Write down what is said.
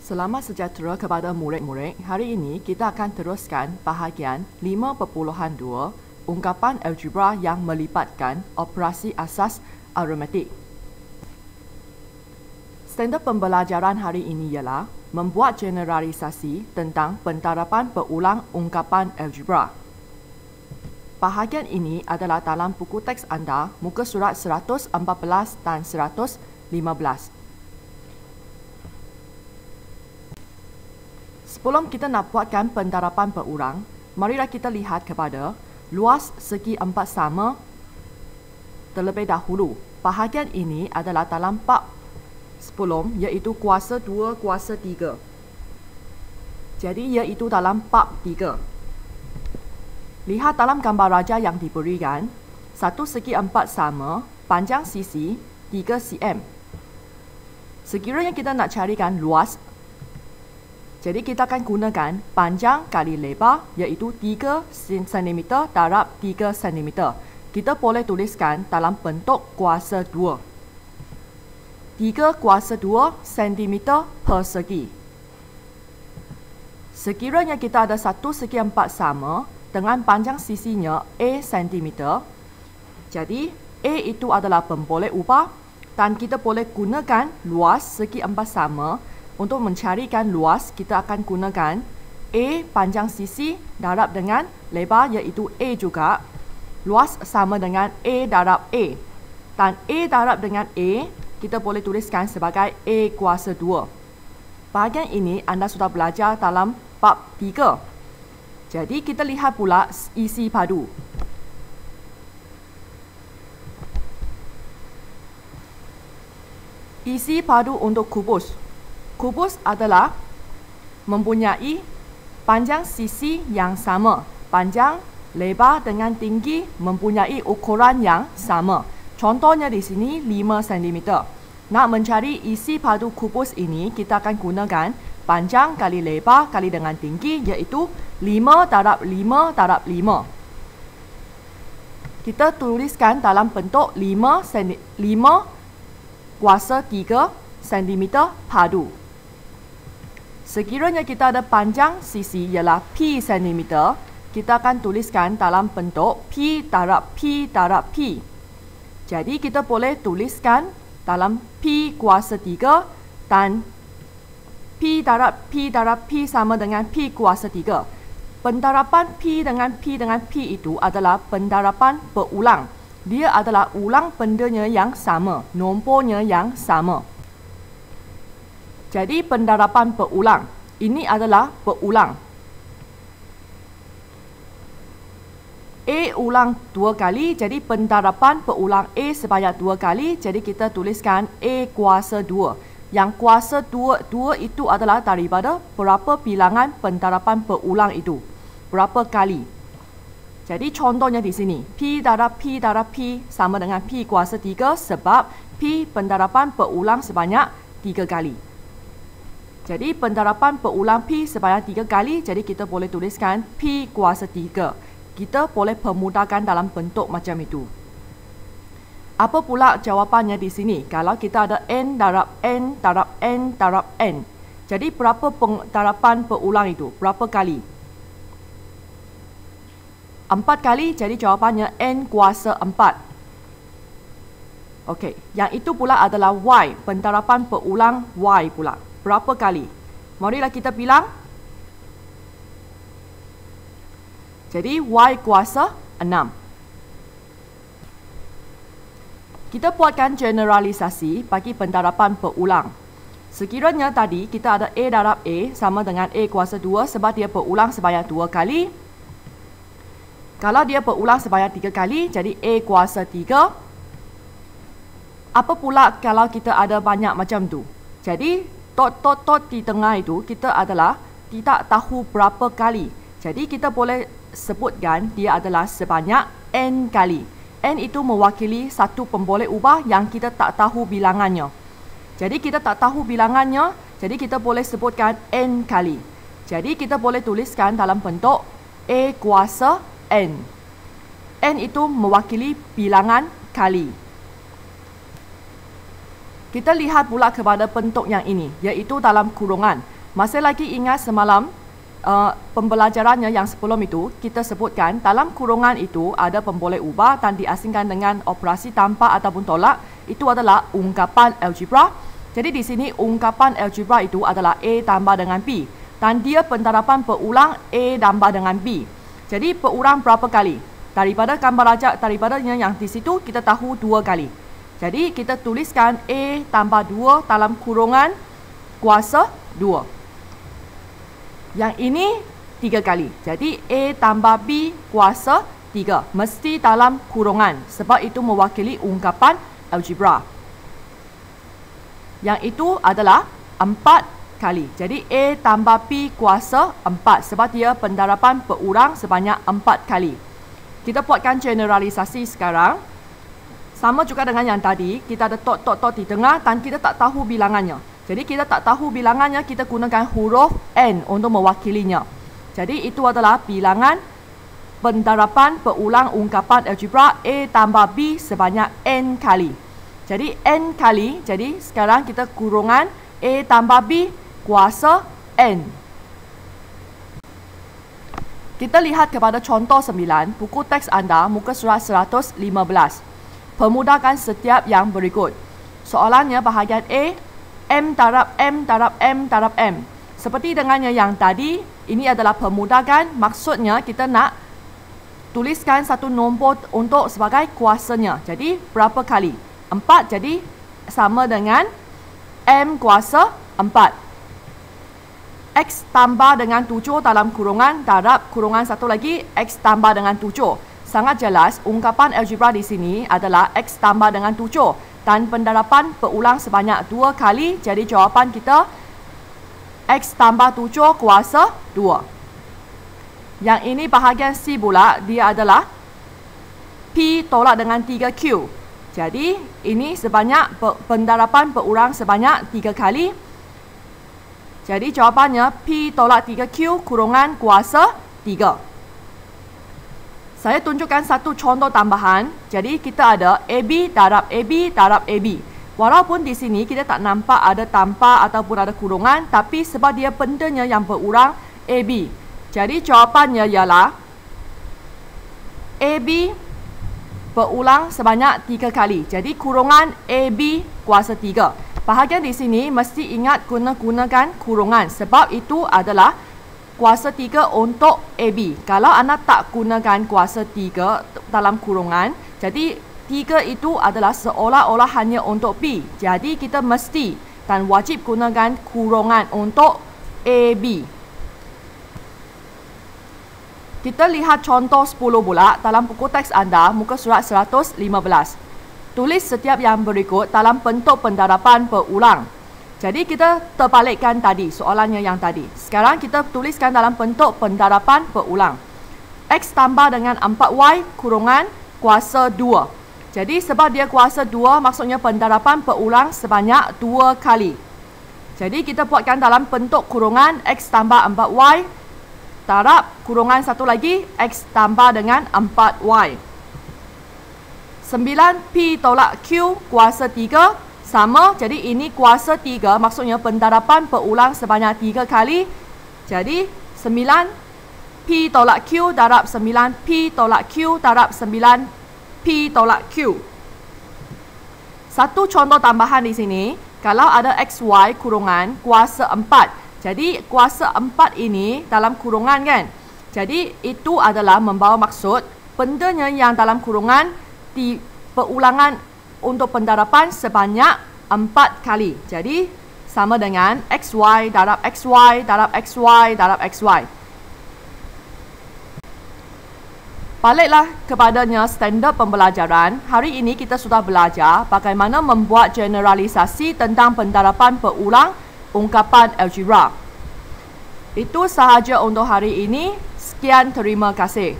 Selamat sejahtera kepada murid-murid. Hari ini kita akan teruskan bahagian 5.2 ungkapan algebra yang melibatkan operasi asas aritmetik. Standard pembelajaran hari ini ialah membuat generalisasi tentang pentarapan berulang ungkapan algebra. Bahagian ini adalah dalam buku teks anda, muka surat 114 dan 115. Sebelum kita nak buatkan pentarapan berulang, marilah kita lihat kepada luas segi empat sama terlebih dahulu. Bahagian ini adalah dalam bab sebelum, iaitu kuasa 2, kuasa 3. Jadi, iaitu dalam bab 3. Lihat dalam gambar raja yang diberikan, satu segi empat sama, panjang sisi 3 cm. Sekiranya kita nak carikan luas, jadi kita akan gunakan panjang kali lebar, iaitu 3 cm darab 3 cm. Kita boleh tuliskan dalam bentuk kuasa 2. 3 kuasa 2 cm persegi. Sekiranya kita ada satu segi empat sama dengan panjang sisinya A cm, jadi A itu adalah pemboleh ubah dan kita boleh gunakan luas segi empat sama. Untuk mencarikan luas, kita akan gunakan A panjang sisi darab dengan lebar, iaitu A juga. Luas sama dengan A darab A. Dan A darab dengan A, kita boleh tuliskan sebagai A kuasa 2. Bahagian ini anda sudah belajar dalam bab 3. Jadi, kita lihat pula isi padu. Isi padu untuk kubus. Kubus adalah mempunyai panjang sisi yang sama. Panjang, lebar dengan tinggi mempunyai ukuran yang sama. Contohnya di sini 5 cm. Nak mencari isi padu kubus ini, kita akan gunakan panjang kali lebar kali dengan tinggi, iaitu 5 darab 5 darab 5. Kita tuliskan dalam bentuk 5 kuasa 3 cm padu. Sekiranya kita ada panjang sisi ialah P cm, kita akan tuliskan dalam bentuk P darab P darab P. Jadi kita boleh tuliskan dalam P kuasa 3 dan P darab P sama dengan P kuasa 3. Pentarapan P dengan P itu adalah pentarapan berulang. Dia adalah ulang bendanya yang sama, nombornya yang sama. Jadi pentarapan berulang. Ini adalah berulang. A ulang 2 kali, jadi pentarapan berulang A sebanyak 2 kali. Jadi kita tuliskan A kuasa 2. Yang kuasa 2 itu adalah daripada berapa bilangan pentarapan berulang itu. Berapa kali. Jadi contohnya di sini, P darab P sama dengan P kuasa 3 sebab P pentarapan berulang sebanyak 3 kali. Jadi pentarapan berulang P sebanyak 3 kali, jadi kita boleh tuliskan P kuasa 3. Kita boleh permudahkan dalam bentuk macam itu. Apa pula jawapannya di sini? Kalau kita ada N darab N darab N darab N. Jadi berapa pentarapan berulang itu? Berapa kali? 4 kali, jadi jawapannya N kuasa 4. Okey, yang itu pula adalah Y. Pentarapan berulang Y pula. Berapa kali? Marilah kita bilang. Jadi, Y kuasa 6. Kita buatkan generalisasi bagi pentarapan berulang. Sekiranya tadi kita ada A darab A sama dengan A kuasa 2 sebab dia berulang sebanyak 2 kali. Kalau dia berulang sebanyak 3 kali, jadi A kuasa 3. Apa pula kalau kita ada banyak macam tu? Jadi, tot di tengah itu kita adalah tidak tahu berapa kali. Jadi kita boleh sebutkan dia adalah sebanyak N kali. N itu mewakili satu pemboleh ubah yang kita tak tahu bilangannya. Jadi kita tak tahu bilangannya, jadi kita boleh sebutkan N kali. Jadi kita boleh tuliskan dalam bentuk A kuasa N. N itu mewakili bilangan kali. Kita lihat pula kepada bentuk yang ini, iaitu dalam kurungan. Masih lagi ingat semalam pembelajarannya yang sebelum itu, kita sebutkan dalam kurungan itu ada pemboleh ubah dan diasingkan dengan operasi tanpa ataupun tolak. Itu adalah ungkapan algebra. Jadi di sini ungkapan algebra itu adalah A tambah dengan B. Dan dia pentarapan berulang A tambah dengan B. Jadi berulang berapa kali? Daripada gambar rajak daripadanya yang di situ kita tahu 2 kali. Jadi kita tuliskan A tambah 2 dalam kurungan kuasa 2. Yang ini 3 kali. Jadi A tambah B kuasa 3. Mesti dalam kurungan. Sebab itu mewakili ungkapan algebra. Yang itu adalah 4 kali. Jadi A tambah B kuasa 4. Sebab dia pendarapan berulang sebanyak 4 kali. Kita buatkan generalisasi sekarang. Sama juga dengan yang tadi. Kita ada tot di tengah dan kita tak tahu bilangannya. Jadi kita tak tahu bilangannya, kita gunakan huruf N untuk mewakilinya. Jadi itu adalah bilangan pendarapan berulang ungkapan algebra A tambah B sebanyak N kali. Jadi N kali, jadi sekarang kita kurungan A tambah B kuasa N. Kita lihat kepada contoh 9, buku teks anda, muka surat 115. Permudahkan setiap yang berikut. Soalannya bahagian A, M darab M darab M darab M. Seperti dengannya yang tadi, ini adalah permudahkan. Maksudnya kita nak tuliskan satu nombor untuk sebagai kuasanya. Jadi berapa kali? 4, jadi sama dengan M kuasa 4. X tambah dengan 7 dalam kurungan darab kurungan satu lagi X tambah dengan 7. Sangat jelas ungkapan algebra di sini adalah X tambah dengan 7. Dan pendarapan berulang sebanyak 2 kali. Jadi jawapan kita X tambah 7 kuasa 2. Yang ini bahagian C pula. Dia adalah P tolak dengan 3Q. Jadi ini sebanyak pendarapan berulang sebanyak 3 kali. Jadi jawapannya P tolak 3Q kurungan kuasa 3. Saya tunjukkan satu contoh tambahan. Jadi kita ada AB darab AB darab AB. Walaupun di sini kita tak nampak ada tanpa ataupun ada kurungan, tapi sebab dia bendanya yang berulang AB. Jadi jawapannya ialah AB berulang sebanyak 3 kali. Jadi kurungan AB kuasa 3. Bahagian di sini mesti ingat gunakan kurungan. Sebab itu adalah kuasa 3 untuk AB. Kalau anda tak gunakan kuasa 3 dalam kurungan, jadi 3 itu adalah seolah-olah hanya untuk B. Jadi kita mesti dan wajib gunakan kurungan untuk AB. Kita lihat contoh 10 pula dalam buku teks anda, muka surat 115. Tulis setiap yang berikut dalam bentuk pendarapan berulang. Jadi kita terbalikkan tadi, soalannya yang tadi. Sekarang kita tuliskan dalam bentuk pendarapan berulang. X tambah dengan 4Y kurungan kuasa 2. Jadi sebab dia kuasa 2, maksudnya pendarapan berulang sebanyak 2 kali. Jadi kita buatkan dalam bentuk kurungan X tambah 4Y darab kurungan satu lagi X tambah dengan 4Y. 9P tolak Q kuasa 3. Sama, jadi ini kuasa 3, maksudnya pendarapan berulang sebanyak 3 kali. Jadi 9P tolak Q darab 9P tolak Q darab 9P tolak Q. Satu contoh tambahan di sini, kalau ada XY kurungan kuasa 4. Jadi kuasa 4 ini dalam kurungan kan. Jadi itu adalah membawa maksud bendanya yang dalam kurungan di perulangan untuk pendarapan sebanyak 4 kali. Jadi sama dengan XY darab XY darab XY darab XY. Baliklah kepadanya standard pembelajaran. Hari ini kita sudah belajar bagaimana membuat generalisasi tentang pendarapan berulang ungkapan algebra. Itu sahaja untuk hari ini. Sekian, terima kasih.